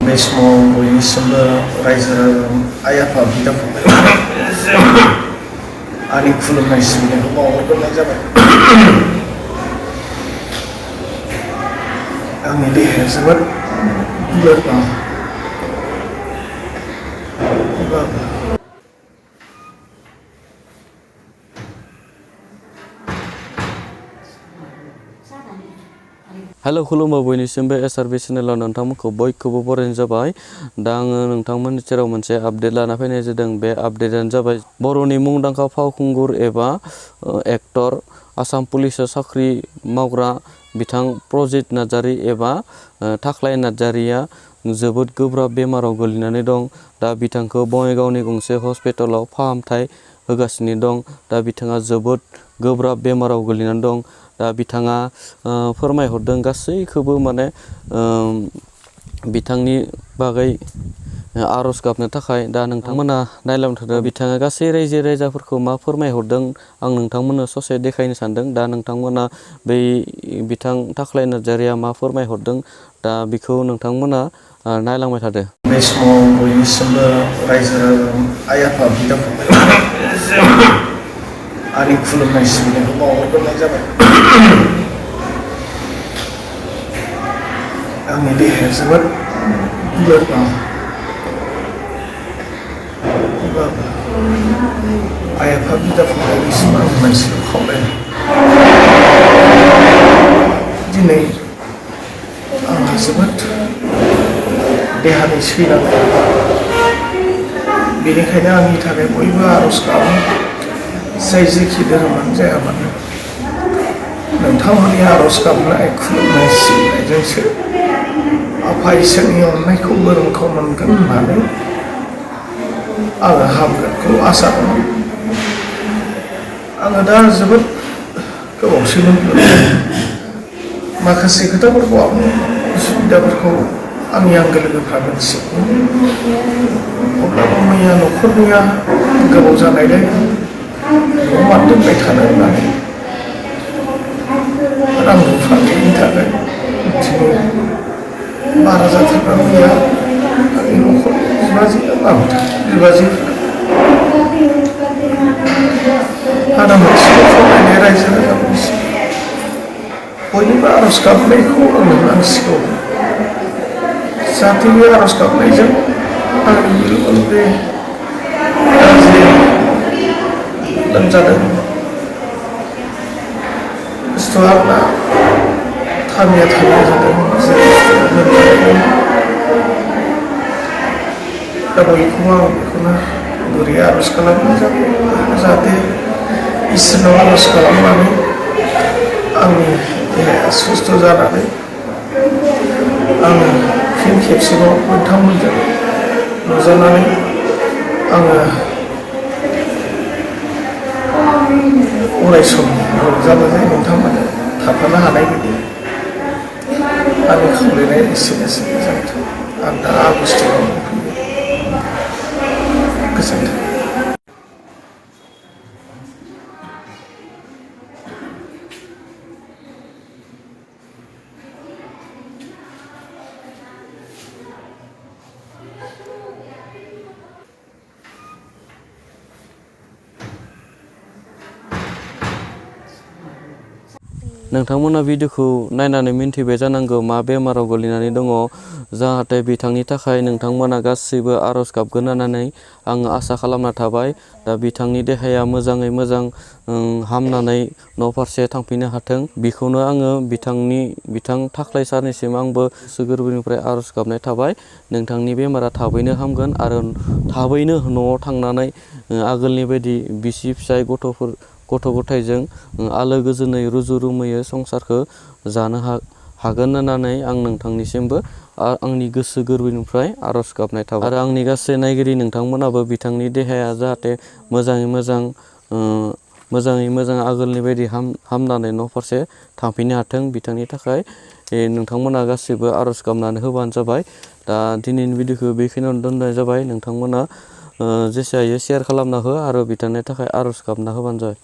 बे समाव बयनिसिमबो रायजो आइ आफा बिदा फंबाय आंनि खुलुमनाय सिबिनायखौ बावहरग्रोनाय जाबाय। आंनि देहाया जोबोद लोरबां। हेलो खुलुमबाय बयनिसिमबो एसआरबि चेनेलाव नोंथांमोनखौ बयखौबो बरायनाय जाबाय। दा आङो नोंथांमोननि सेराव मोनसे आपडेट लाना फैनाय जादों। बे आपडेटानो जाबाय बर'नि मुंदांखा फावखुंगुर एबा एक्टर आसाम पुलिसाव साख्रि मावग्रा बिथां प्रजित नार्जारी एबा थाख्लाय नार्जारीया जोबोद गोब्राब बेमाराव गोलैनानै दं। दा बिथांखौ बङाइगावनि गंसे हस्पिटालाव फाहामथाय होगासिनो दं। दा बिथाङा जोबोद गोब्राब बेमाराव गोलैनानै दं। दा बिथाङा फोरमायहरदों गासैखौबो माने बिथांनि बागै आरज गाबनो थाखाय। दा नोंथांमोना नायलांबाय थादो बिथाङा गासै रायजो राजाफोरखौ मा फोरमायहरदों आं नोंथांमोननो ससे देखायनो सानदों। दा नोंथांमोना बै बिथां थाख्लाय नार्जारीया मा फोरमायहरदों दा बेखौ नोंथांमोना नायलांबाय थादो। बे समाव बयनिसिमबो रायजो आइ आफा बिदा फंबाय आंनि खुलुमनाय सिबिनायखौ बावहरग्रोनाय जाबाय। आंनि देहाया जोबोद लोरबां। आइ आफा बिदा फंबायनिसिम आं मोनसेल' खावलायनाय, दिनै आंहा जोबोद देहानि सैनांगौ। बेनिखायनो आंनि थाखाय बयबो आरज गाबो, जाय जेखि धोरोमानो जाया मानो नोंथांमोननि आरज गाबनाय खुलुमनाय सिबिनायजोंसो आफा इसोरनि अननायखौ बोरोमखौ मोनगोन होननानै आङो हामगोनखौ आसा दङ। आङो दा जोबोद गोबावसै माखासे खोथाफोरखौ आं उसुबिदाफोरखौ आंनि आंगो लोगोफ्रा मिथिगौ। अब्लाबो मैया न'खरनिया गोबाव जानायलाय न'आव मानो दोनबाय थानो होननानै रां रुफा गैयिनि थाखाय दिनै बारा जाथारबा मैया आंनि न'खरनि बिबाजैफ्रा आदा मोनसेल' खावलायनाय रायजो राजाफोरनिसिम बयनिबो आरज गाबनायखौ आंनो नांसिगौ। जाहाथे बे आरज गाबनायजों आंनि बिलकुल बे गाज्रि लोमजादों बुस्थुआ आंना थामिया जादों। दा बयखौबो आं बेखौनो गुरै आरज खालामनाय जाबाय, जाहाथे इसोरनाव आरज खालामनानै आंनि देहाया सुस्थ' जानानै आङो फिन खेबसेबाव नोंथांमोनजों नुजानानै आङो अरायसम रंजाबाय नोंथांमोनजों थाफानो हानाय बायदि आंनि खावलायनाया एसेनोसै। गोजोन्थों। आं दा आगस्टियाव फैयो। गोजोन्थों। नोंथांमोना भिडिअखौ नायनानै मिन्थिबाय जानांगौ मा बेमाराव गोलैनानै दङ। जाहाथे बिथांनि थाखाय नोंथांमोना गासैबो आरज गाबगोन होननानै आङो आसा खालामना थाबाय। दा बिथांनि देहाया मोजाङै मोजां हामनानै न' फारसे थांफिननो हाथों, बेखौनो आङो बिथां थाख्लाय सारनिसिम आंबो गोसो गोरबोनिफ्राय आरज गाबनाय थाबाय। नोंथांनि बेमारा थाबैनो हामगोन आरो थाबैनो न'आव थांनानै आगोलनि बायदि बिसि फिसाय गथ' गथायजों आलो गोजोनै रुजु रुमैयै संसारखौ जानो हागोन होननानै आं नोंथांनिसिमबो आंनि गोसो गोरबोनिफ्राय आरज गाबनाय थाबाय। आरो आंनि गासै नायगिरि नोंथांमोनाबो बिथांनि देहाया जाहाथे मोजाङै मोजां आगोलनि बायदि हामनानै न' फारसे थांफिननो हाथों, बिथांनि थाखाय नोंथांमोना गासैबो आरज गाबनानै होबानो जाबाय। दा दिनैनि भिडिअखौ बेखिनियावनो दोननाय जाबाय। नोंथांमोना जेसे हायो शेयार खालामना हो आरो बिथांनि थाखाय आरज गाबना होबानो जाबाय।